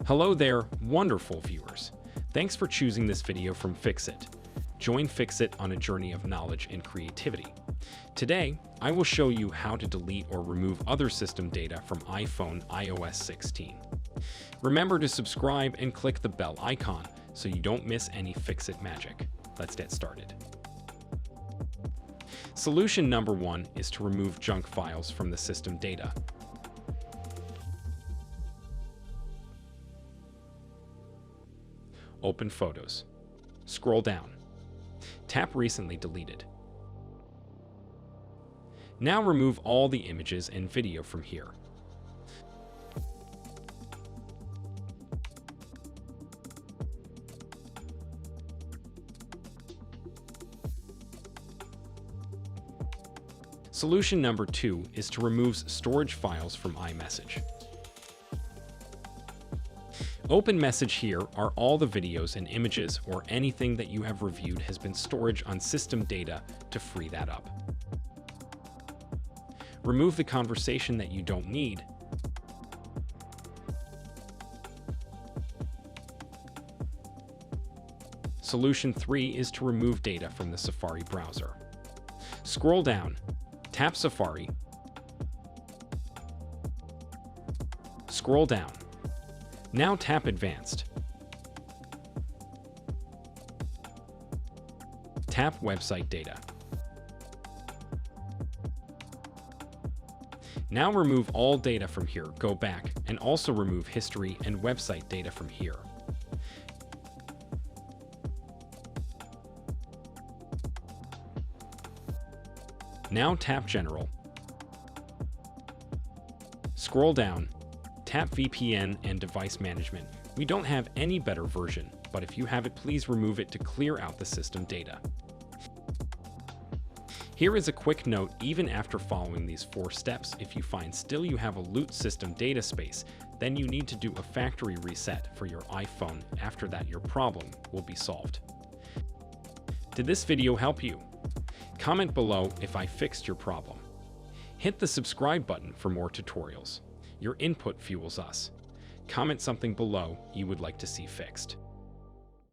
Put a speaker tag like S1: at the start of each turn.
S1: Hello there, wonderful viewers. Thanks for choosing this video from Fixit. Join Fixit on a journey of knowledge and creativity. Today, I will show you how to delete or remove other system data from iPhone iOS 16. Remember to subscribe and click the bell icon so you don't miss any Fixit magic. Let's get started. Solution number 1 is to remove junk files from the system data. Open Photos. Scroll down. Tap Recently Deleted. Now remove all the images and video from here. Solution number 2 is to remove storage files from iMessage. Open Message. Here are all the videos and images or anything that you have reviewed has been stored on system data to free that up. Remove the conversation that you don't need. Solution 3 is to remove data from the Safari browser. Scroll down, tap Safari, scroll down. Now tap Advanced. Tap Website Data. Now remove all data from here, go back, and also remove history and website data from here. Now tap General. Scroll down. Tap VPN and Device Management. We don't have any better version, but if you have it, please remove it to clear out the system data. Here is a quick note: even after following these 4 steps, if you find still you have a loot system data space, then you need to do a factory reset for your iPhone. After that, your problem will be solved. Did this video help you? Comment below if I fixed your problem. Hit the subscribe button for more tutorials. Your input fuels us. Comment something below you would like to see fixed.